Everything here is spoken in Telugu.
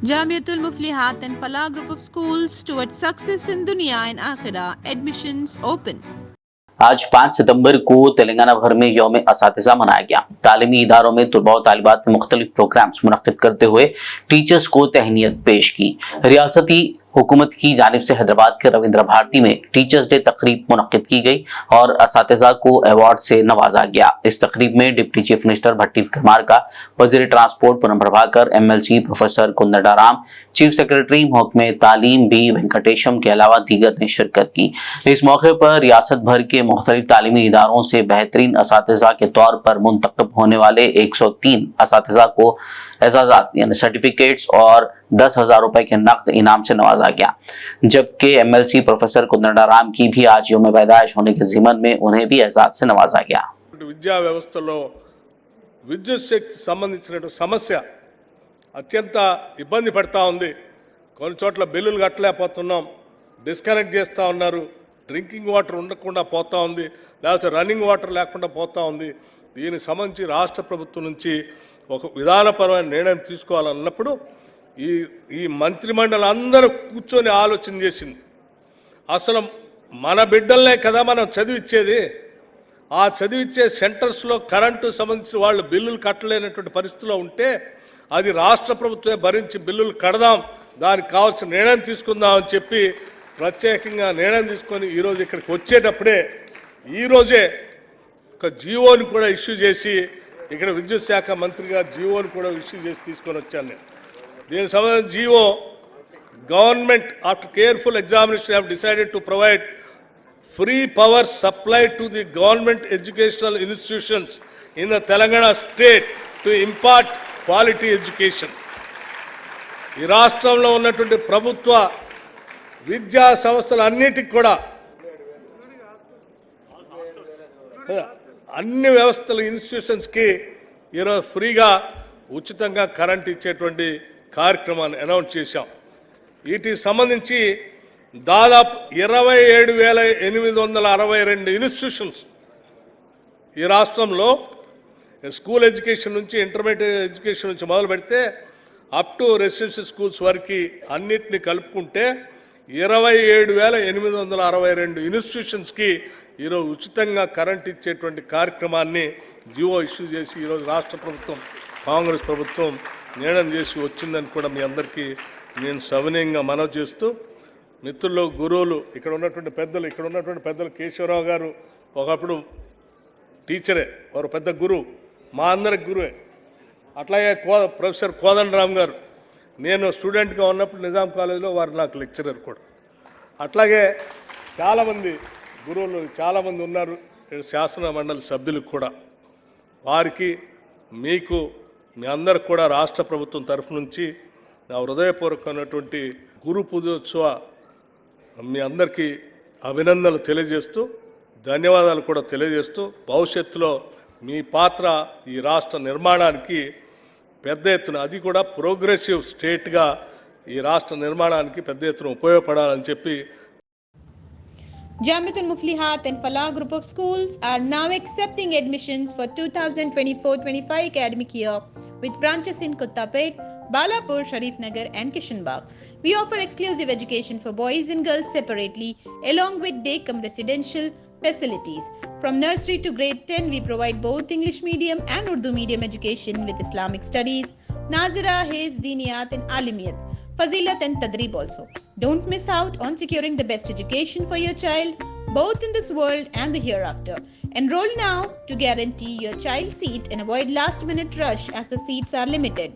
Jamiatul Muflihat and Falah group of schools towards success in dunya and akhirah. Admissions open. आज 5 सितंबर को तेलंगाना भर में यौम असातिज़ा मनाया गया। तालीमी इदारों में तलबा और तालिबात ने मुख्तलिफ प्रोग्राम्स मुनक्किद करते हुए टीचर्स को तहनीत पेश की। रियासती हुकूमत की जानिब से हैदराबाद के रविंद्र भारती में टीचर्स डे तकरीब मुनक्किद की गई और असातिज़ा को अवार्ड से नवाजा गया। इस तकरीब में deputy chief minister Bhatti Vikramarka, वज़ीर transport Ponnam Prabhakar, MLC professor Kodandaram, chief secretary महकमे तालीम बी वेंकटेशम के अलावा दीगर ने शिरकत की। इस मौके पर रियासत भर के मुख्तलिफ तालीमी इदारों से बेहतरीन असातिज़ा के तौर पर मुंतखब होने वाले 103 असातिज़ा को एजाज़ात यानी सर्टिफिकेट्स और 10,000 रुपए के नकद इनाम से नवाजा गया, जबकि MLC प्रोफेसर कुंदडाराम की भी आज यौम पैदाइश होने के ज़िमन में उन्हें भी एजाज से नवाजा गया। విద్యా వ్యవస్థలో విద్యుత్ శక్తి సంబంధించిన సమస్య అత్యంత ఇబ్బంది పడతా ఉంది. కొన్ని చోట్ల బిల్లులు కట్టలేకపోతున్నాం, డిస్కనెక్ట్ చేస్తూ ఉన్నారు, డ్రింకింగ్ వాటర్ ఉండకుండా పోతూ ఉంది, లేకపోతే రన్నింగ్ వాటర్ లేకుండా పోతూ ఉంది. దీనికి సంబంధించి రాష్ట్ర ప్రభుత్వం నుంచి ఒక విధానపరమైన నిర్ణయం తీసుకోవాలన్నప్పుడు ఈ మంత్రిమండలి అందరూ కూర్చొని ఆలోచన చేసింది. అసలు మన బిడ్డలనే కదా మనం చదివిచ్చేది. ఆ చదివిచ్చే సెంటర్స్లో కరెంటు సంబంధించిన వాళ్ళు బిల్లులు కట్టలేనటువంటి పరిస్థితిలో ఉంటే అది రాష్ట్ర ప్రభుత్వమే భరించి బిల్లులు కడదాం, దానికి కావాల్సిన నిర్ణయం తీసుకుందాం అని చెప్పి ప్రత్యేకంగా నిర్ణయం తీసుకొని ఈరోజు ఇక్కడికి వచ్చేటప్పుడే ఈరోజే ఒక జీవోని కూడా ఇష్యూ చేసి ఇక్కడ విద్యుత్ శాఖ మంత్రిగా జీవోని కూడా ఇష్యూ చేసి తీసుకొని వచ్చాను నేను. దీనికి సంబంధించిన GO government after careful examination have decided to provide free power supply to the government educational institutions in the Telangana state to impart quality education. ఈ రాష్ట్రంలో ఉన్నటువంటి ప్రభుత్వ విద్యా సంస్థలన్నిటికి కూడా అన్ని వ్యవస్థల ఇన్స్టిట్యూషన్స్కి ఈరోజు ఫ్రీగా ఉచితంగా కరెంట్ ఇచ్చేటువంటి కార్యక్రమాన్ని అనౌన్స్ చేశాం. వీటికి సంబంధించి దాదాపు 27,862 ఇన్స్టిట్యూషన్స్ ఈ రాష్ట్రంలో స్కూల్ ఎడ్యుకేషన్ నుంచి ఇంటర్మీడియట్ ఎడ్యుకేషన్ నుంచి మొదలు పెడితే అప్ టు రెసిడెన్షియల్ స్కూల్స్ వరకు అన్నిటిని కలుపుకుంటే 27,862 ఇన్స్టిట్యూషన్స్కి ఈరోజు ఉచితంగా కరెంట్ ఇచ్చేటువంటి కార్యక్రమాన్ని జియో ఇష్యూ చేసి ఈరోజు రాష్ట్ర ప్రభుత్వం కాంగ్రెస్ ప్రభుత్వం నిర్ణయం చేసి వచ్చిందని కూడా మీ అందరికీ నేను సవినయంగా మనవి చేస్తూ, మిత్రులు, గురువులు, ఇక్కడ ఉన్నటువంటి పెద్దలు కేశవరావు గారు ఒకప్పుడు టీచరే, వారు పెద్ద గురువు, మా అందరికి గురువే. అట్లాగే ప్రొఫెసర్ కోదండరామ్ గారు, నేను స్టూడెంట్గా ఉన్నప్పుడు నిజాం కాలేజీలో వారు నాకు లెక్చరర్ కూడా. అట్లాగే చాలామంది గురువులు చాలామంది ఉన్నారు, శాసన మండలి సభ్యులు కూడా. వారికి మీకు మీ అందరికి కూడా రాష్ట్ర ప్రభుత్వం తరఫు నుంచి నా హృదయపూర్వకమైనటువంటి గురు పూజోత్సవ మీ అందరికీ అభినందనలు తెలియజేస్తూ, ధన్యవాదాలు కూడా తెలియజేస్తూ, భవిష్యత్తులో మీ పాత్ర ఈ రాష్ట్ర నిర్మాణానికి పెద్ద ఎత్తున, అది కూడా ప్రోగ్రెసివ్ స్టేట్గా ఈ రాష్ట్ర నిర్మాణానికి పెద్ద ఎత్తున ఉపయోగపడాలని చెప్పి. Jamiatul Muflihat and Falah group of schools are now accepting admissions for 2024-25 academic year with branches in Kottapet, Balapur, Sharif Nagar and Kishanbagh. We offer exclusive education for boys and girls separately along with day-cum residential facilities. From nursery to grade 10, we provide both English medium and Urdu medium education with Islamic studies, Nazira, Hifz, Diniyat and Alimiyat, Fazilat and Tadrib also. Don't miss out on securing the best education for your child, both in this world and the hereafter. Enroll now to guarantee your child's seat and avoid last-minute rush as the seats are limited.